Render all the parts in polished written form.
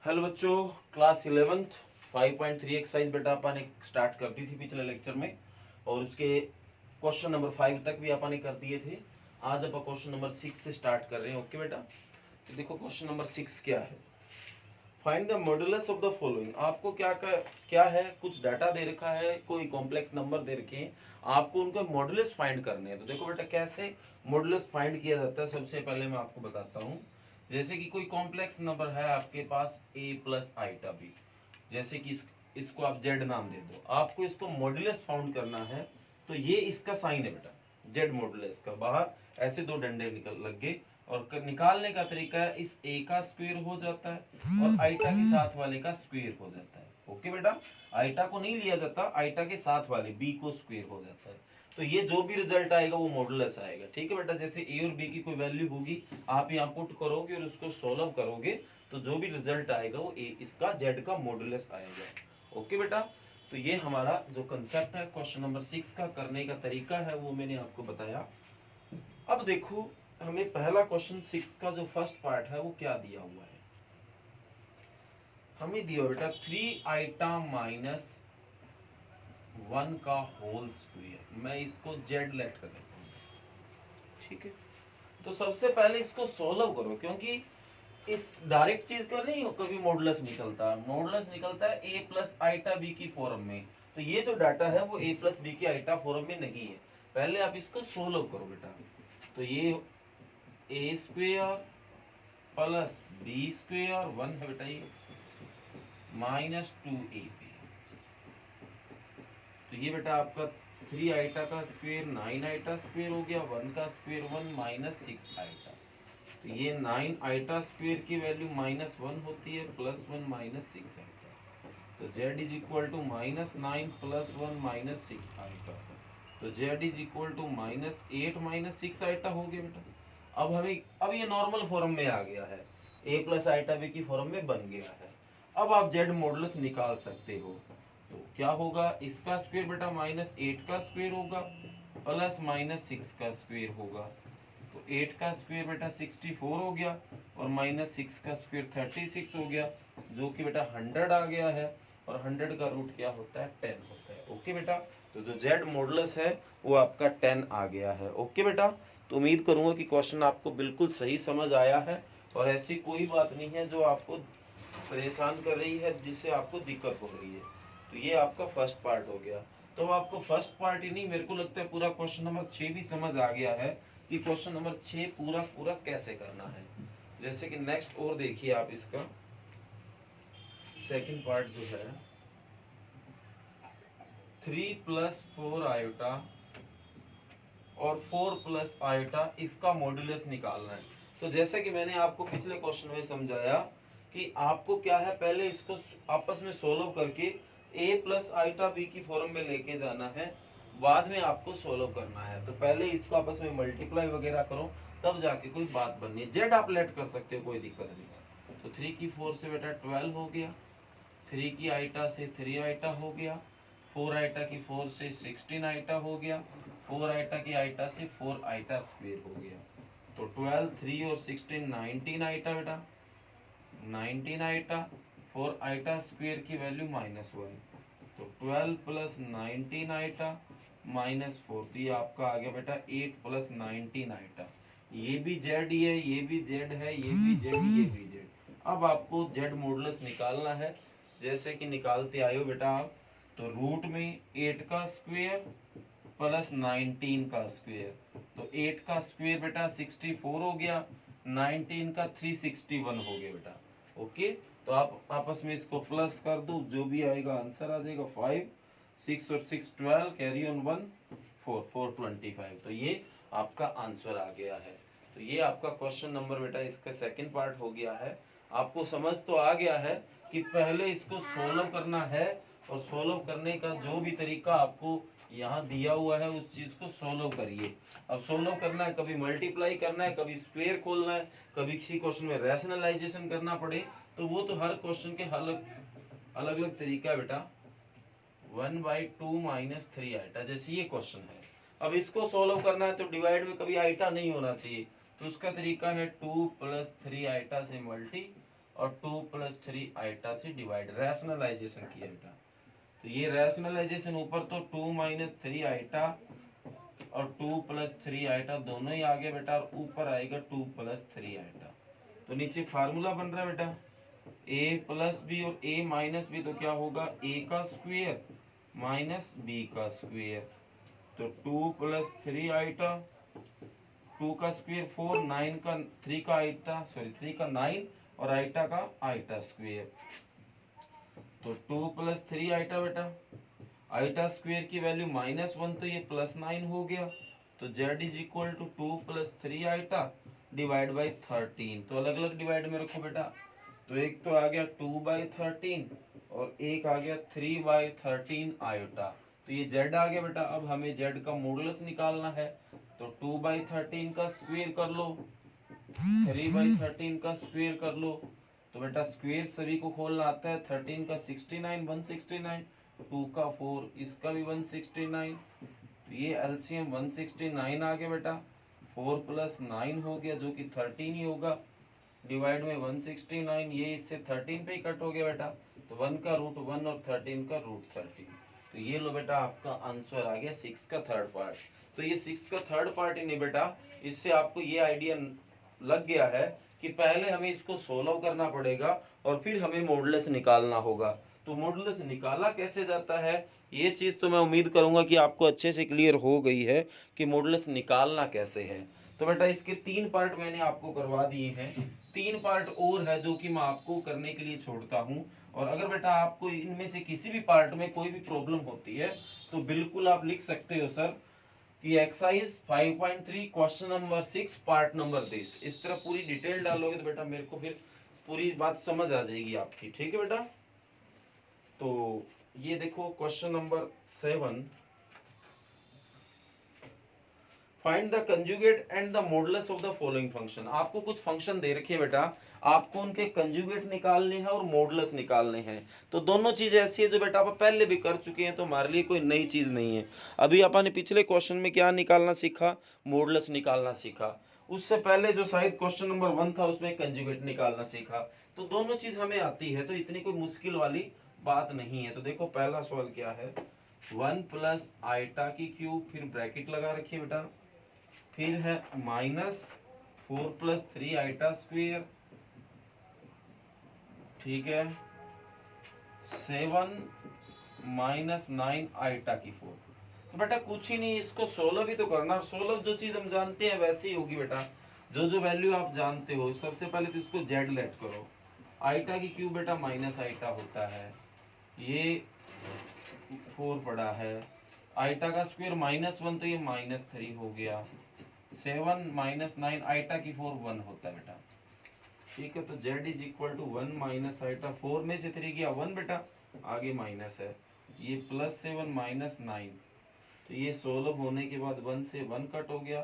Hello बच्चों, class 11th 5.3 exercise बेटा अपन ने स्टार्ट कर दी थी पिछले लेक्चर में और उसके क्वेश्चन नंबर 5 तक भी अपन ने कर दिए थे। आज अपन क्वेश्चन नंबर 6 से स्टार्ट कर रहे हैं। ओके बेटा, तो देखो क्वेश्चन नंबर 6 क्या है। Find the modulus of the following. आपको क्या है, कुछ डाटा दे रखा है, कोई कॉम्प्लेक्स नंबर दे रखे हैं, आपको उनका मॉडुलस फाइंड करने हैं। तो देखो बेटा कैसे मॉडुलस फाइंड किया जाता है, सबसे पहले मैं आपको बताता हूँ। जैसे कि कोई कॉम्प्लेक्स नंबर है आपके पास a प्लस आइटा बी, जैसे कि इसको आप z नाम दे दो, आपको इसको मॉडुलस फाउंड करना है। तो ये इसका साइन है बेटा, z मॉडुलस का। बाहर ऐसे दो डंडे निकल लग गए और निकालने का तरीका है, इस a का स्क्वायर हो जाता है और आइटा के साथ वाले का स्क्वायर हो जाता है। ओके बेटा, आइटा को नहीं लिया जाता, आइटा के साथ वाले b को स्क्वायर हो जाता है। तो ये जो भी रिजल्ट आएगा वो मॉडुलस आएगा। ठीक है बेटा, जैसे a और b की कोई वैल्यू होगी, आप यहाँ पुट करोगे और उसको सोल्व करोगे तो जो भी रिजल्ट आएगा वो a इसका z का मॉडुलस आएगा। ओके बेटा, तो ये हमारा जो कंसेप्ट है क्वेश्चन नंबर 6 का करने का तरीका है वो मैंने आपको बताया। अब देखो हमें पहला क्वेश्चन 6 का जो फर्स्ट पार्ट है वो क्या दिया हुआ है। हमें दिया बेटा 3 आइटा माइनस 1 का होल स्क्वायर। मैं इसको z लेट कर देता हूँ। ठीक है, तो सबसे पहले इसको सोल्व करो, क्योंकि इस डायरेक्ट चीज का नहीं हो कभी मॉडुलस निकलता। मॉडुलस निकलता है a प्लस आइटा b की फॉर्म में। तो ये जो डाटा है वो a प्लस बी की आइटा फॉर्म में नहीं है। पहले आप इसको सोल्व करो बेटा। तो ये a square plus B square 1 है बेटा, ये माइनस 2ab। तो ये बेटा आपका 3 आइटा का स्क्वायर 9 आइटा स्क्वायर हो गया, 1 का स्क्वायर 1 माइनस 6 आइटा। तो ये 9 आइटा स्क्वायर की वैल्यू माइनस 1 होती है, प्लस 1 माइनस 6 आइटा। तो z is equal to minus 9 plus 1 minus 6 iota. तो z is equal to minus 8 minus 6 iota हो गया बेटा। अब ये नॉर्मल फॉर्म में आ गया है, a प्लस आइटा b की फॉर्म में बन गया है। अब आप z मॉडुलस निकाल सकते हो। तो क्या होगा, इसका स्क्वायर बेटा माइनस 8 का स्क्वायर होगा प्लस माइनस 6 का स्क्वायर होगा। तो 8 का स्क्वायर बेटा 64 हो गया और माइनस 6 का स्क्वायर 36 हो गया, जो कि बेटा 100 आ गया है। और 100 का रूट क्या होता है, 10 होता है। ओके बेटा, तो जो z मॉडुलस है वो आपका 10 आ गया है। ओके बेटा, तो उम्मीद करूंगा कि क्वेश्चन आपको बिल्कुल सही समझ आया है और ऐसी कोई बात नहीं है जो आपको परेशान कर रही है, जिससे आपको दिक्कत हो रही है। तो ये आपका फर्स्ट पार्ट हो गया। तो आपको फर्स्ट पार्ट ही नहीं, मेरे को लगता है पूरा क्वेश्चन नंबर 6 भी समझ आ गया है कि क्वेश्चन नंबर 6 पूरा पूरा कैसे करना है। जैसे कि नेक्स्ट और देखिए आप, इसका सेकंड पार्ट जो है 3 प्लस 4 आयोटा और 4 प्लस आयोटा, इसका मॉडुलस निकालना है। तो जैसे कि मैंने आपको पिछले क्वेश्चन में समझाया कि आपको क्या है, पहले इसको आपस में सोल्व करके a प्लस आइटा बी की फॉर्म में लेके जाना है, बाद में आपको सोल्व करना है। तो पहले इसको आपस में मल्टीप्लाई वगैरह करो, तब जाके कोई बात बननी है। जेड आप लेट कर सकते हो, कोई दिक्कत नहीं। तो 3 की 4 से बेटा 12 हो गया, 3 की आइटा से 3 आइटा हो गया, 4 आइटा की 4 से 16 आइटा हो गया, 4 आइटा की आइटा से 4 आइटा स्क्वायर हो गया। तो 12 3 और 16 19 आइटा बेटा, 19 आइटा, 4 आइटा स्क्वायर की वैल्यू -1। तो 12 प्लस 19 आइटा माइनस 4, तो ये आपका आ गया बेटा 8 प्लस 19 आइटा। ये भी जेड ही है, ये भी जेड है, ये भी जेड, ये भी जेड। अब आपको जेड मॉडुलस निकालना है। जैसे कि निकालते आए हो बेटा आप, तो रूट में 8 का स्क्वायर प्लस 19 का स्क्वायर। तो 8 का स्क्वायर बेटा 64 हो गया, 19 का 361 हो गया बेटा। ओके, तो आप आपस में इसको प्लस कर दो, जो भी आएगा आंसर आ जाएगा 5, 6 और 6 12, कैरी ऑन 1 4 4 25। तो ये आपका आंसर आ गया है। तो ये आपका क्वेश्चन नंबर बेटा इसका सेकंड पार्ट हो गया है। आपको समझ तो आ गया है कि पहले इसको सोल्व करना है और सोल्व करने का जो भी तरीका आपको यहाँ दिया हुआ है उस चीज को सोल्व करिए। अब सोल्व करना है, कभी मल्टीप्लाई करना है, कभी स्क्वायर खोलना है, कभी किसी क्वेश्चन में रैशनलाइजेशन करना पड़े, तो वो तो हर क्वेश्चन के अलग अलग तरीका है बेटा। 1/2 माइनस 3 आइटा, जैसे ये क्वेश्चन है। अब इसको सोल्व करना है तो डिवाइड में कभी आइटा नहीं होना चाहिए, तो उसका तरीका है 2 प्लस 3 आइटा से मल्टी और 2+3 आइटा से डिवाइड, रैशनलाइजेशन किया बेटा। तो ये रैशनलाइजेशन ऊपर तो 2-3 आइटा और 2+3 आइटा दोनों ही आ गया बेटा, और ऊपर आएगा 2+3 आइटा। तो नीचे फार्मूला बन रहा है बेटा a+b और a-b, तो क्या होगा a का स्क्वायर माइनस b का स्क्वायर। तो 2+3 आइटा, 2 का स्क्वायर 4, 9 का 3 का आइटा, सॉरी 3 का 9 और आइटा का आइटा स्क्वायर। तो 2+3 आइटा बेटा, आइटा स्क्वायर की वैल्यू -1, तो ये +9 हो गया। तो z is equal to 2+3 iota divide by 13। तो अलग अलग डिवाइड में रखो बेटा। तो एक तो आ गया 2/13 और एक आ गया 3/13 आयोटा। तो ये z आ गया बेटा। अब हमें z का मॉडुलस निकालना है। तो 2/13 का स्क्वायर कर लो, 3/13 का स्क्वायर कर लो। तो बेटा स्क्वायर सभी को खोलना आता है। 13 का 69, 169, 2 का 4, इसका भी 169। तो ये एलसीएम 169 आ गया बेटा। 4 + 9 हो गया जो कि 13 ही होगा, डिवाइड में 169। ये इससे 13 पे ही कट हो गया बेटा। तो 1 का रूट 1 और 13 का रूट 13। तो ये लो बेटा आपका आंसर आ गया 6 का थर्ड पार्ट। तो ये 6 का थर्ड पार्ट ही नहीं बेटा, इससे आपको ये आइडिया लग गया है कि पहले हमें इसको सोल्व करना पड़ेगा और फिर हमें मॉडुलस निकालना होगा। तो मॉडुलस निकाला कैसे जाता है, ये चीज़ तो मैं उम्मीद करूंगा कि आपको अच्छे से क्लियर हो गई है कि मॉडुलस निकालना कैसे है। तो बेटा इसके 3 पार्ट मैंने आपको करवा दिए हैं, 3 पार्ट और है जो कि मैं आपको करने के लिए छोड़ता हूँ। और अगर बेटा आपको इनमें से किसी भी पार्ट में कोई भी प्रॉब्लम होती है तो बिल्कुल आप लिख सकते हो सर कि exercise 5.3 question number 6 part number this. इस तरह पूरी डिटेल डालोगे तो बेटा मेरे को फिर पूरी बात समझ आ जाएगी आपकी। ठीक है बेटा। तो ये देखो question number 7, find the conjugate and the modulus of the following function. आपको कुछ फंक्शन दे रखे हैं बेटा, आपको उनके कंजुगेट निकालने हैं और मॉडुलस निकालने हैं। तो दोनों चीज ऐसी है जो बेटा आप पहले भी कर चुके हैं, तो हमारे लिए कोई नई चीज नहीं है। अभी अपन ने पिछले क्वेश्चन में क्या निकालना सीखा, मॉडुलस निकालना सीखा। उससे पहले जो शायद क्वेश्चन नंबर 1 था उसमें कंजुगेट निकालना सीखा। तो दोनों चीज हमें आती है, तो इतनी कोई मुश्किल वाली बात नहीं है। तो देखो पहला सवाल क्या है, 1 + आइटा की क्यूब, फिर ब्रैकेट लगा रखिए बेटा, फिर है -4 + 3 आइटा स्क्वायर, ठीक है, 7 - 9 आइटा की 4। तो बेटा कुछ ही नहीं, इसको सोल्व भी तो करना। सोल्व जो चीज हम जानते हैं वैसे ही होगी बेटा, जो जो वैल्यू आप जानते हो। सबसे पहले तो इसको जेड लेट करो। आइटा की क्यूब बेटा माइनस आइटा होता है, ये 4 पड़ा है। आइटा का स्क्वायर -1 तो ये -3 हो गया। 7 - 9 आइटा की 4 1 होता है बेटा। ठीक है। तो z is equal to 1 - iota, 4 में से 3 गया 1 बेटा, आगे माइनस है। ये +7 - 9, तो ये सोल्व होने के बाद 1 से 1 कट हो गया।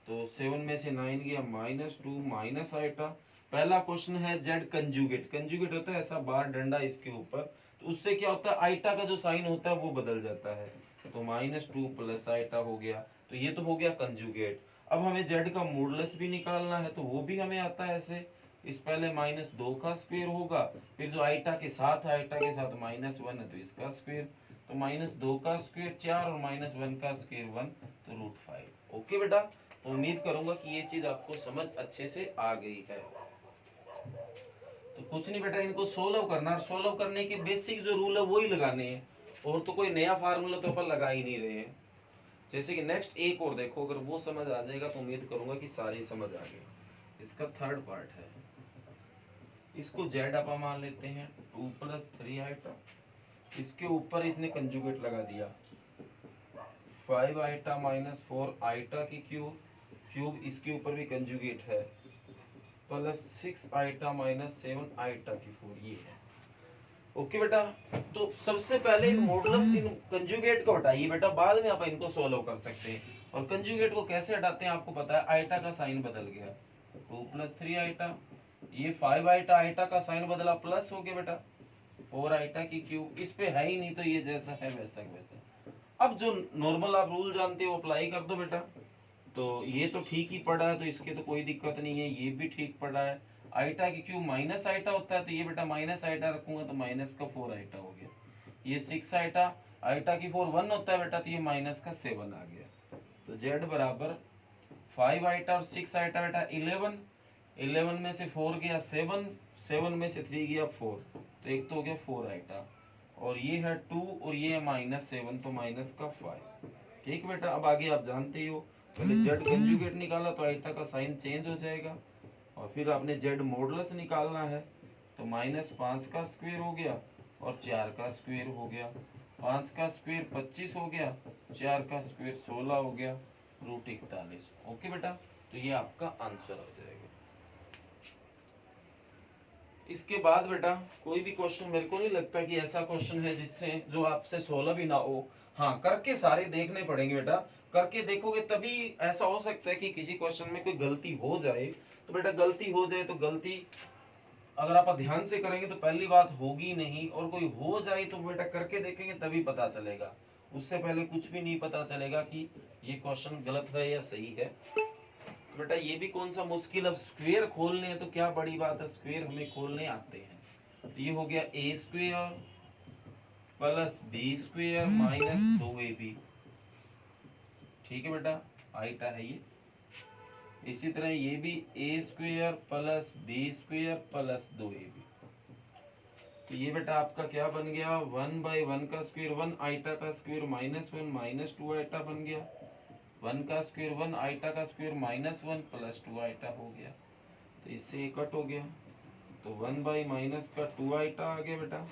तो 7 में से 9 गया -2 माइनस आइटा। पहला क्वेश्चन है z कंजुगेट। कंजुगेट होता है ऐसा बार डंडा इसके ऊपर, तो उससे क्या होता है आइटा का जो साइन होता है वो बदल जाता है। तो -2 + आइटा हो गया। तो ये तो हो गया कंजुगेट। अब हमें z का मॉडुलस भी निकालना है, तो वो भी हमें आता है ऐसे। इस पहले -2 का स्क्वायर होगा, फिर जो आइटा के साथ है, आइटा के साथ -1 है तो इसका स्क्वायर। तो -2 का स्क्वायर 4 और -1 का स्क्वायर 1, तो √5। ओके बेटा। तो उम्मीद करूंगा कि ये चीज आपको समझ अच्छे से आ गई है। तो कुछ नहीं बेटा, इनको सोल्व करना, सोल्व करने के बेसिक जो रूल है वही लगाने हैं, और तो कोई नया फार्मूला तो अपन लगा ही नहीं रहे हैं। जैसे कि नेक्स्ट एक और देखो, अगर वो समझ आ जाएगा तो उम्मीद करूंगा कि सारी समझ आ गई। इसका थर्ड पार्ट है, इसको जेड अपन मान लेते हैं, 2 + 3 आइटा, इसके ऊपर इसने कंजुगेट लगा दिया, 5 आइटा -4 आइटा की क्यूब, क्यूब इसके ऊपर भी कंजुगेट है, +6 आइटा -7 आइटा की 4, ये है। ओके बेटा। तो सबसे पहले इन मॉडुलस इन कंजुगेट को हटाइए बेटा, बाद में आप इनको सोल्व कर सकते हैं। और कंजुगेट को कैसे हटाते हैं आपको पता है, आइटा का साइन बदल गया, 2 + 3 आइटा, ये 5 आइटा, आइटा का साइन बदला प्लस हो गया बेटा, 4 आइटा की क्यूब, इस पे है ही नहीं तो ये जैसा है वैसा वैसा। अब जो नॉर्मल आप रूल जानते हो अप्लाई कर दो बेटा। तो ये तो ठीक ही पड़ा है, तो इसके तो कोई दिक्कत नहीं है, ये भी ठीक पड़ा है। आइटा की क्यूब माइनस आइटा होता है, तो ये बेटा माइनस आइटा रखूंगा तो माइनस का 4 आइटा हो गया। ये 6 आइटा, आइटा की 4 1 होता है बेटा, तो ये माइनस का 7 आ गया। तो जेड बराबर 5 आइटा और 6 आइटा बेटा 11, 11 में से 4 गया 7, 7 में से 3 गया 4, तो एक तो हो गया 4 आइटा, और ये है 2 और ये है -7, तो माइनस का 5। ठीक बेटा, अब आगे आप जानते ही हो, पहले जेड कंजुगेट निकाला तो आइटा का साइन चेंज हो जाएगा, और फिर आपने जेड मॉडुलस निकालना है, तो -5 का स्क्वायर हो गया और 4 का स्क्वायर हो गया, 5 का स्क्वायर 25 हो गया, 4 का स्क्वायर 16 हो गया, √41। ओके बेटा, तो ये आपका आंसर हो जाएगा। इसके बाद बेटा कोई भी क्वेश्चन, मेरे को नहीं लगता कि ऐसा क्वेश्चन है जिससे जो आपसे 16 भी ना हो। हाँ, करके सारे देखने पड़ेंगे बेटा, करके देखोगे तभी ऐसा हो सकता है कि किसी क्वेश्चन में कोई गलती हो जाए। तो बेटा गलती हो जाए तो गलती अगर आप ध्यान से करेंगे तो पहली बात होगी नहीं, और कोई हो जाए तो बेटा करके देखेंगे तभी पता चलेगा, उससे पहले कुछ भी नहीं पता चलेगा कि ये क्वेश्चन गलत है या सही है। तो बेटा ये भी कौन सा मुश्किल, अब स्क्वायर खोलने हैं तो क्या बड़ी बात है, स्क्वायर हमें खोलने आते हैं। तो ये हो गया a square plus b square minus 2ab। ठीक है बेटा, आइटा है ये। इसी तरह ये भी a square plus b square plus 2ab। तो ये बेटा आपका क्या बन गया, 1/1 का स्क्वायर 1 आइटा का स्क्वायर -1 -2 आइटा बन गया, 1 का स्क्वायर 1 आइटा का स्क्वायर -1 प्लस 2 आइटा हो गया। तो इससे ये कट हो गया, तो 1/- का 2 आइटा आ गया बेटा,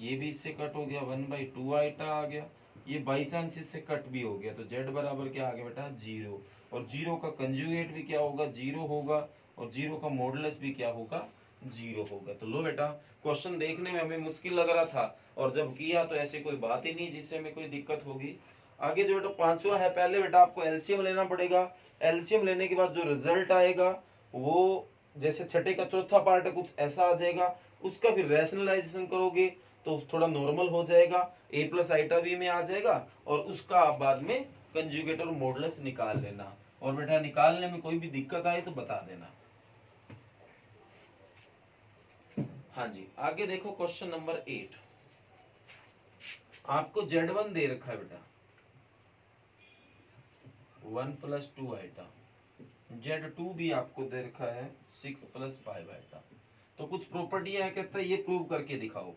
ये भी इससे कट हो गया, 1/2 आइटा आ गया, ये बाई चांस इससे कट भी हो गया, तो जेड बराबर क्या आ गया बेटा 0, और 0 का कंजुगेट भी क्या होगा 0 होगा, और 0 का मॉडुलस भी क्या होगा 0 होगा। तो लो बेटा, क्वेश्चन देखने में हमें मुश्किल लग रहा था, और जब किया तो ऐसे कोई बात ही नहीं जिससे हमें कोई दिक्कत होगी। आगे जो बेटा पांचवा है, पहले बेटा आपको एलसीएम लेना पड़ेगा, एलसीएम लेने के बाद जो रिजल्ट आएगा वो जैसे छठे का चौथा पार्ट है कुछ ऐसा आ जाएगा, उसका फिर रैशनलाइजेशन करोगे तो थोड़ा नॉर्मल हो जाएगा, a प्लस आइटा v में आ जाएगा, और उसका आप बाद में कंजुगेट और मॉडुलस निकाल लेना, और बेटा निकालने में कोई भी दिक्कत आए तो बता देना। हाँ जी, आगे देखो क्वेश्चन नंबर 8। आपको Z1 दे रखा है बेटा 1 + 2 आइटा, Z2 भी आपको दे रखा है 6 + 5 आइटा। तो कुछ प्रॉपर्टियां है, कहता है ये प्रूव करके दिखाओ,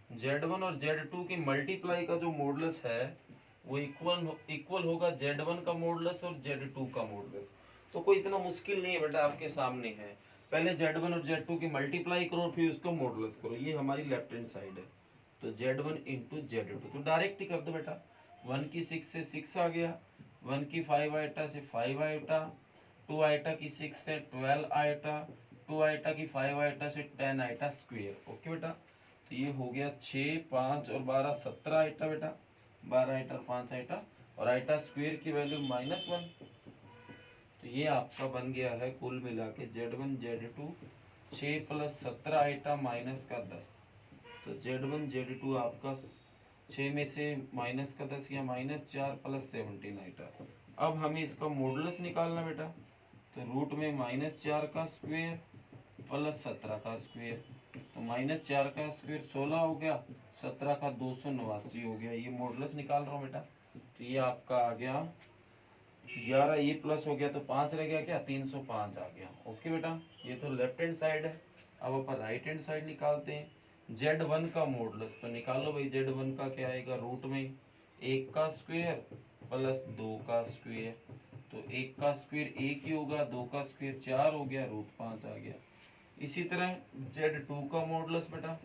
Z1 और Z2 की मल्टीप्लाई का जो मॉडुलस है वो इक्वल होगा Z1 का मॉडुलस और Z2 का मॉडुलस। तो कोई इतना मुश्किल नहीं है बेटा, आपके सामने है, पहले Z1 और Z2 की मल्टीप्लाई करो फिर उसका मॉडुलस करो, ये हमारी लेफ्ट हैंड साइड है, तो Z1 × Z2 तो डायरेक्ट ही कर दो बेटा, 1 की 6 से 6 आ गया, 1 की 5 आइटा से 5 आइटा, 2 आइटा की 6 से 12 आइटा, 2 आइटा की 5 आइटा से 10 आइटा स्क्वायर। ओके बेटा, तो ये हो गया 6 5 और 12 17 आइटा बेटा, 12 आइटा और 5 आइटा, और आइटा स्क्वायर की वैल्यू -1। तो ये आपका बन गया है कुल मिला के Z1 Z2 6 + 17 आइटा माइनस का 10। तो Z1 Z2 आपका 6 में से माइनस का 10 या -4 + 17 आइटा। अब हमें इसका मॉडुलस निकालना बेटा, तो रूट में -4 का स्क्वायर प्लस 17 का स्क्वायर, तो -4 का स्क्वायर 16 हो गया, 17 का 289 हो गया, ये मॉडुलस निकाल रहा हूँ बेटा। तो ये आपका आ गया 11, ये प्लस हो गया तो 5 रह गया, क्या 305 आ गया। ओके बेटा, ये तो लेफ्ट हैंड साइड है। अब अपन राइट हैंड साइड निकालते हैं, Z1 का मॉडुलस, तो निकालो भाई Z1 का क्या आएगा, रूट में 1 का स्क्वायर प्लस 2 का स्क्वायर, तो 1 का स्क्वायर 1 ही होगा, 2 का स्क्वायर 4 हो गया, √5 आ गया। इसी तरह Z2 का मॉडुलस बेटा,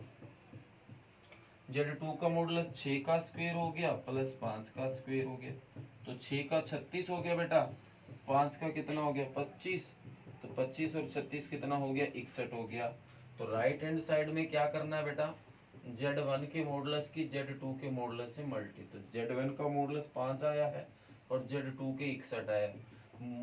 Z2 का मॉडुलस 6 का स्क्वायर हो गया प्लस 5 का स्क्वायर हो गया, तो 6 का 36 हो गया बेटा, 5 का कितना हो गया 25, तो 25 और 36 कितना हो गया 61 हो गया। तो राइट हैंड साइड में क्या करना है बेटा, Z1 के मॉडुलस की Z2 के मॉडुलस से मल्टी, तो Z1 का मॉडुलस 5 आया है और Z2 के 61 आया है।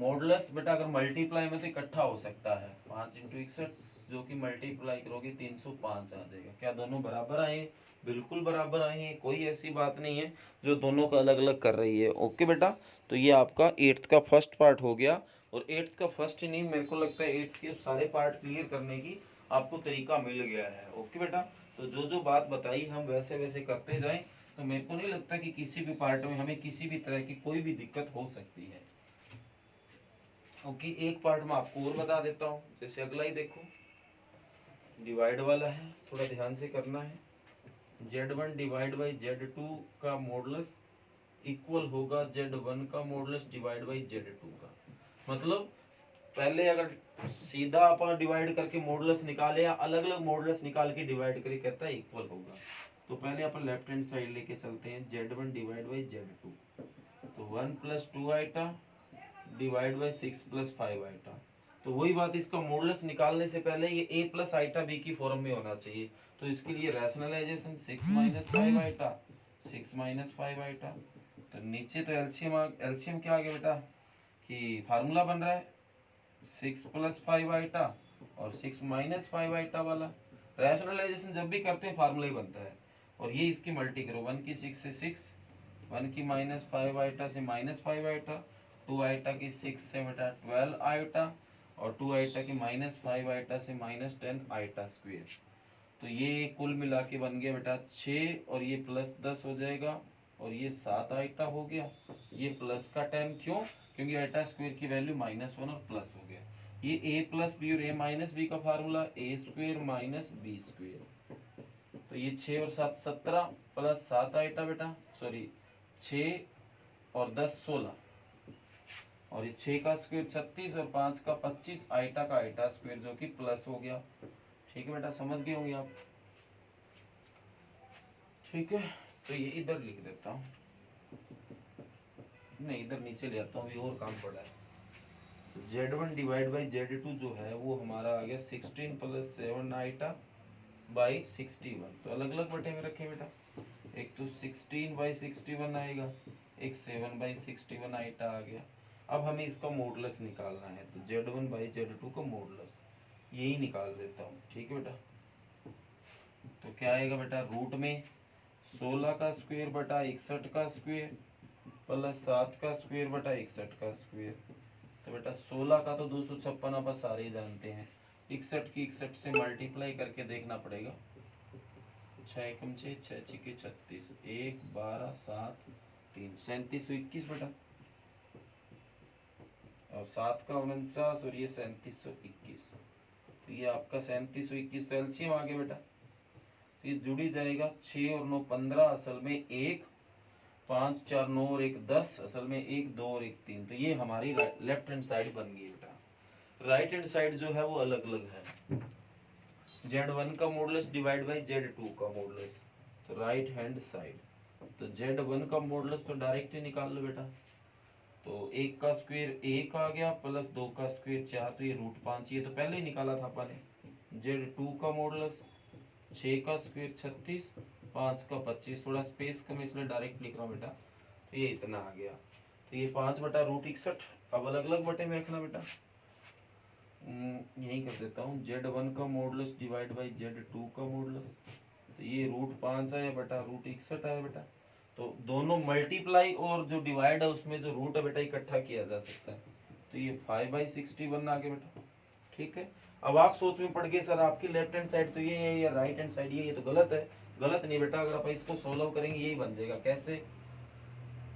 मॉडुलस बेटा अगर मल्टीप्लाई में तो इकट्ठा हो सकता है, 5 × 61 जो कि मल्टीप्लाई करोगे 305 आ जाएगा। क्या दोनों बराबर आए, बिल्कुल बराबर आए हैं, कोई ऐसी बात नहीं है जो दोनों का अलग अलग कर रही है। ओके बेटा, तो ये आपका 8th का फर्स्ट पार्ट हो गया, और 8th का फर्स्ट ही नहीं, मेरे को लगता है 8th के सारे पार्ट क्लियर करने की आपको तरीका मिल गया है। ओके बेटा, तो जो जो बात बताई हम वैसे वैसे करते जाएं, तो मेरे को नहीं लगता कि किसी भी पार्ट में हमें किसी भी तरह की कोई भी दिक्कत हो सकती है। ओके, एक पार्ट में आपको और बता देता हूँ, जैसे अगला ही देखो, डिवाइड वाला है, थोड़ा ध्यान से करना है। Z1 डिवाइड बाई Z2 का मॉडुलस इक्वल होगा Z1 का मॉडुलस डिवाइड बाई Z2 का। मतलब पहले अगर सीधा अपन डिवाइड करके मॉडुलस निकाले या अलग अलग मॉडुलस निकाल के डिवाइड करके कहता है इक्वल होगा, तो पहले अपन लेफ्ट हैंड साइड लेके चलते हैं, Z1 डिवाइड बाई Z2, तो 1 plus 2 iota divide by 6 plus 5 iota. तो वही बात, इसका मॉडुलस निकालने से पहले ये a प्लस आइटा b की फॉर्म में होना चाहिए, तो इसके लिए rationalisation 6 minus 5 iota 6 minus 5 iota. तो नीचे तो एलसीएम क्या आ गया बेटा कि फार्मूला बन रहा है 6 प्लस 5 आइटा और 6 माइनस 5 आइटा वाला। रैशनलाइजेशन जब भी करते हैं फार्मूला ही बनता है। और ये इसकी मल्टी करो, 1 की 6 से 6, 1 की माइनस 5 आइटा से माइनस 5 आइटा, 2 आइटा की 6 से बेटा 12 आइटा, और 2 आइटा की माइनस 5 आइटा से माइनस 10 आइटा स्क्वायर। तो ये कुल मिला के बन गया बेटा 6, और ये प्लस 10 हो जाएगा, और ये 7 आइटा हो गया। ये प्लस का 10 क्यों, क्योंकि आइटा स्क्वायर की वैल्यू -1 और प्लस हो गया। ये a प्लस बी और a माइनस बी का formula a square minus B square. तो ये 6 और 7 17 प्लस 7 आइटा बेटा, सॉरी 6 और 10 16, और ये 6 का स्क्वायर 36 और 5 का 25 आइटा का आइटा स्क्वायर जो कि प्लस हो गया। ठीक है बेटा, समझ गए होंगे आप। ठीक है, तो ये इधर लिख देता हूँ, नहीं इधर नीचे ले आता हूँ, अभी और काम पड़ा है। तो Z1 डिवाइड बाई Z2 जो है वो हमारा आ गया 16 प्लस 7 आइटा बाई 61। तो अलग अलग बटे में रखे बेटा, एक तो 16 बाई 61 आएगा, एक 7 बाई 61 आइटा आ गया। अब हमें इसका मॉडुलस निकालना है, तो Z1 बाई Z2 का मॉडुलस यही निकाल देता हूँ। ठीक है बेटा, तो क्या आएगा बेटा, रूट में 16 का स्क्वायर बटा 61 का स्क्वायर प्लस 7 का स्क्वायर बटा 61 का स्क्वायर। तो बेटा 16 का तो 256 आप सारे जानते हैं, 61 की 61 से मल्टीप्लाई करके देखना पड़ेगा, 6 एकम 6, 6 छिके 36, 1 12 7 3 3721 बेटा, और 7 का 49 और ये 3721। तो ये आपका 3721 तो एलसीएम आ गया बेटा, ये जुड़ी जाएगा, 6 और 9 15, असल में 1 5 4 9 और 1 10, असल में 1 2 और 1 3। तो ये हमारी लेफ्ट हैंड साइड बन गई बेटा। राइट हैंड साइड जो है वो अलग अलग है, Z1 का मॉडुलस डिवाइड बाई Z2 का मॉडुलस, तो राइट हैंड साइड। तो Z1 का मॉडुलस तो डायरेक्ट ही निकाल लो बेटा, तो 1 का स्क्वायर 1 आ गया प्लस 2 का स्क्वायर 4, तो ये √5, ये तो पहले ही निकाला था अपन ने। Z2 का मॉडुलस 6 का स्क्वायर 36, 5 का 25, थोड़ा स्पेस कम इसलिए डायरेक्ट लिख रहा हूँ बेटा, तो ये इतना आ गया। तो ये 5 बटा √61, अब अलग अलग बटे में रखना बेटा, यही कर देता हूँ, Z1 का मॉडुलस डिवाइड बाई Z2 का मॉडुलस, तो ये √5 आया बटा √61 आया बेटा। तो दोनों मल्टीप्लाई और जो डिवाइड है उसमें जो रूट है बेटा इकट्ठा किया जा सकता है, तो ये 5/61 आ गया बेटा। ठीक है, अब आप सोच में पड़ गए सर आपकी लेफ्ट हैंड साइड तो ये है या राइट हैंड साइड ये तो गलत है। गलत नहीं बेटा, अगर आप इसको सोल्व करेंगे यही बन जाएगा। कैसे,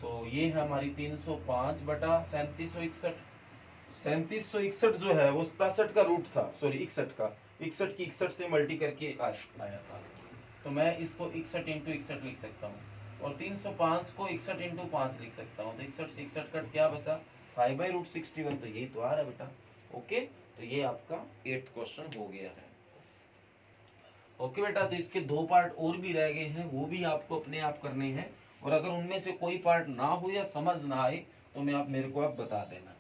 तो ये है हमारी 305 बटा 3761। 3761 जो है वो 67 का रूट था, सॉरी 61 का, 61 की 61 से मल्टी करके आया था, तो मैं इसको 61 इंटू 61 लिख सकता हूँ, और 305 को 61 इंटू 5 लिख सकता हूँ। तो 61 से 61 कट क्या बचा, 5/√61, तो यही तो आ रहा है बेटा। ओके, तो ये आपका 8th क्वेश्चन हो गया है। ओके बेटा, तो इसके 2 पार्ट और भी रह गए हैं, वो भी आपको अपने आप करने हैं, और अगर उनमें से कोई पार्ट ना हो या समझ ना आए तो मैं आप मेरे को आप बता देना।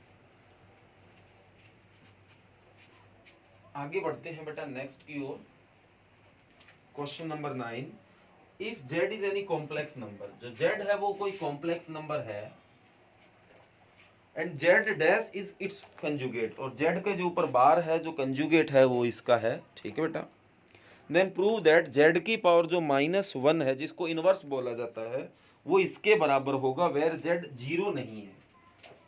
आगे बढ़ते हैं बेटा नेक्स्ट की ओर। Question number 9, if z is any complex number, जो z है वो कोई कॉम्प्लेक्स नंबर है, and z dash is its conjugate, और z के जो ऊपर बार है जो कंजुगेट है वो इसका है। ठीक है बेटा, देन प्रूव दैट z की पावर जो -1 है जिसको इनवर्स बोला जाता है वो इसके बराबर होगा वेयर z 0 नहीं है।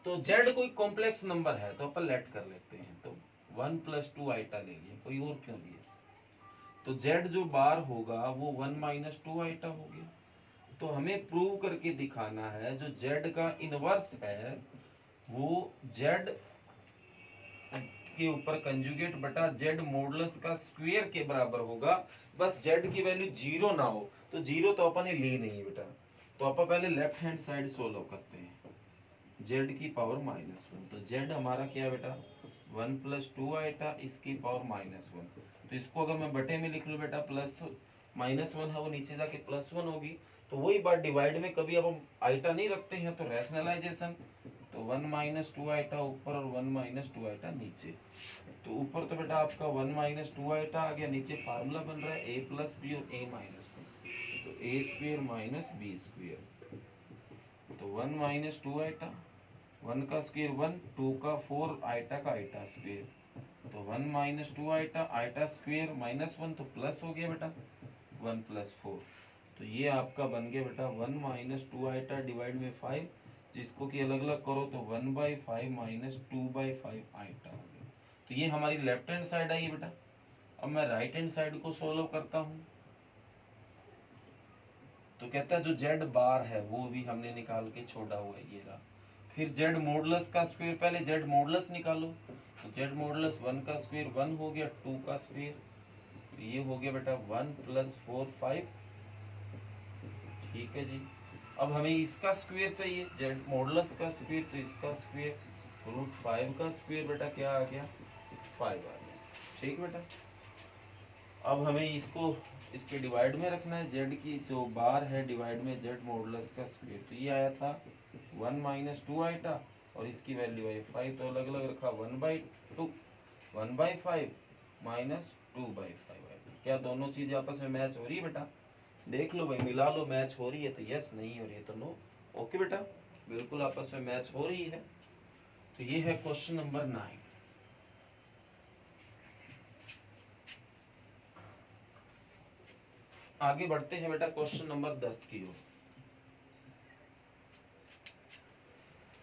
तो z कोई कॉम्प्लेक्स नंबर है तो अपन लेट कर लेते हैं, तो 1 + 2 आइटा ले लिए, कोई और क्यों लिए। तो z जो बार होगा वो 1 - 2 आइटा हो गया। तो हमें प्रूव करके दिखाना है जो z का इनवर्स है वो z के ऊपर कंजुगेट बटा z मॉडुलस का स्क्वायर के बराबर होगा। बस z की वैल्यू 0 ना हो, तो 0 तो अपन ने ली नहीं बेटा। तो अपन पहले लेफ्ट हैंड साइड सोल्व करते हैं, z की पावर -1। तो z हमारा क्या है बेटा 1 + 2 आइटा इसकी पावर -1। तो इसको अगर मैं बटे में लिख लूँ बेटा प्लस -1 है वो नीचे जाके +1 होगी। तो वही बात डिवाइड में कभी अब हम आइटा नहीं रखते हैं तो रैशनलाइजेशन, तो 1 - 2 आइटा ऊपर और 1 - 2 आइटा नीचे। तो ऊपर तो बेटा आपका 1 - 2 आइटा आ गया, नीचे फार्मूला बन रहा है a + b और a - 1, तो a² - b²। तो 1 - 2 आइटा, 1 का स्क्वायर 1, 2 का 4, आइटा का आइटा स्क्वायर। तो 1 - 2 आइटा, आइटा स्क्वायर -1 तो प्लस हो गया बेटा 1 + 4। तो ये आपका बन गया बेटा 1 - 2 आइटा डिवाइड में 5, जिसको कि अलग अलग करो तो 1/5 - 2/5 आइटा हो गया। तो ये हमारी लेफ्ट हैंड साइड आई है बेटा। अब मैं राइट हैंड साइड को सोल्व करता हूँ। तो कहता है जो z बार है वो भी हमने निकाल के छोड़ा हुआ है, ये रहा। फिर z मॉडुलस का स्क्वायर, पहले z मॉडुलस निकालो। तो z मॉडुलस 1 का स्क्वायर 1 हो गया, 2 का स्क्वायर तो ये हो गया बेटा 1 + 4 5। ठीक है जी। अब हमें इसका स्क्वायर चाहिए, z मॉडुलस का स्क्वायर, तो इसका स्क्वायर √5 का स्क्वायर बेटा क्या आ गया 5 आ गया। ठीक बेटा। अब हमें इसको इसके डिवाइड में रखना है, z की जो बार है डिवाइड में z मॉडुलस का स्क्वायर। तो ये आया था 1 - 2 आइटा और इसकी वैल्यू है 5, तो अलग अलग रखा 1/2 1/5 - 2/5 आइटा। क्या दोनों चीजें आपस में मैच हो रही है बेटा? देख लो भाई, मिला लो, मैच हो रही है तो यस, नहीं हो रही है तो नो। ओके बेटा, बिल्कुल आपस में मैच हो रही है। तो ये है क्वेश्चन नंबर 9। आगे बढ़ते हैं बेटा क्वेश्चन नंबर 10 की ओर।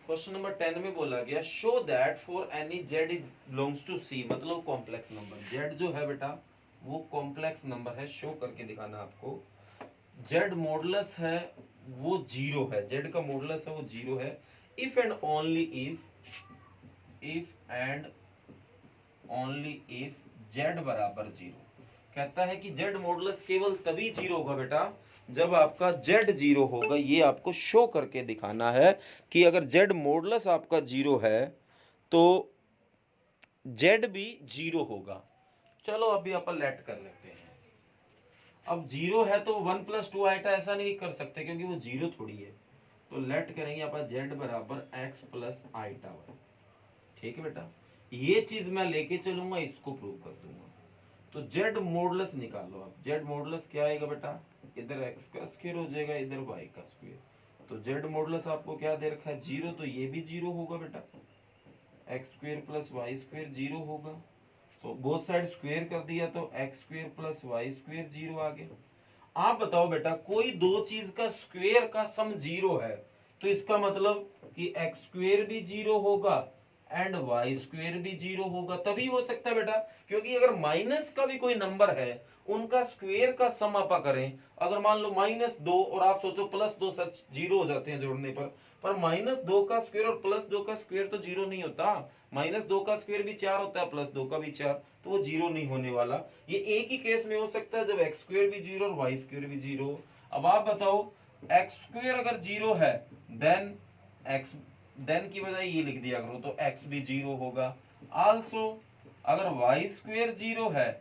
क्वेश्चन नंबर 10 में बोला गया show that for any z is belongs to c, मतलब कॉम्प्लेक्स नंबर। z जो है बेटा वो कॉम्प्लेक्स नंबर है, शो करके दिखाना आपको। z मॉडुलस है वो 0 है, z का मॉडुलस है वो 0 है। If and only if z बराबर 0। कहता है कि z मॉडुलस केवल तभी 0 होगा बेटा जब आपका z 0 होगा। ये आपको शो करके दिखाना है कि अगर z मॉडुलस आपका 0 है तो z भी 0 होगा। चलो अभी अपन लेट कर लेते हैं। अब 0 है तो 1 + 2 आइटा ऐसा नहीं कर सकते क्योंकि वो 0 थोड़ी है। तो लेट करेंगे अपन z बराबर x + आइटा 1। ठीक है बेटा, ये चीज मैं लेके चलूंगा, इसको प्रूव कर दूंगा। तो z मॉडुलस निकालो। अब z मॉडुलस क्या आएगा बेटा, इधर x का स्क्वायर हो जाएगा, इधर y का स्क्वायर। तो z मॉडुलस आपको क्या दे रखा है 0, तो ये भी 0 होगा बेटा, x² + y² 0 होगा। तो बोथ साइड स्क्वायर कर दिया तो x² + y² 0 आ गया। आप बताओ बेटा, कोई दो चीज का स्क्वायर का सम 0 है तो इसका मतलब कि x² भी 0 होगा एंड y² भी 0 होगा। तभी हो सकता है बेटा, क्योंकि अगर माइनस का भी कोई नंबर है उनका स्क्वायर का सम आप करें, अगर मान लो -2 और आप सोचो +2, सच 0 हो जाते हैं जोड़ने पर -2 का स्क्वायर और +2 का स्क्वायर तो 0 नहीं होता। -2 का स्क्वायर भी 4 होता है, +2 का भी 4, तो वो 0 नहीं होने वाला। ये एक ही केस में हो सकता है जब x² भी 0 और y² भी 0। अब आप बताओ x² अगर 0 है देन की बजाय ये लिख दिया करो तो x भी 0 होगा। आल्सो अगर y² 0 है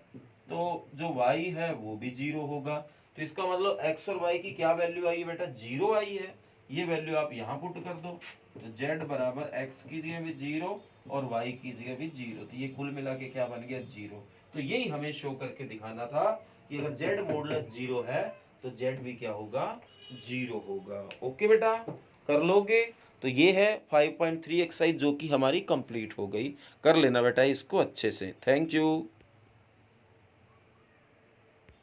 तो जो y है वो भी 0 होगा। तो इसका मतलब x और y की क्या वैल्यू आई है बेटा, 0 आई है। ये वैल्यू आप यहाँ पुट कर दो, तो z बराबर x की जगह भी 0 और y की जगह भी 0। तो ये कुल मिला के क्या बन गया 0। तो यही हमें शो करके दिखाना था कि अगर z मॉडुलस 0 है तो z भी क्या होगा 0 होगा। ओके बेटा, कर लोगे। तो ये है 5.3 एक्सरसाइज जो कि हमारी कंप्लीट हो गई। कर लेना बेटा इसको अच्छे से। Thank you.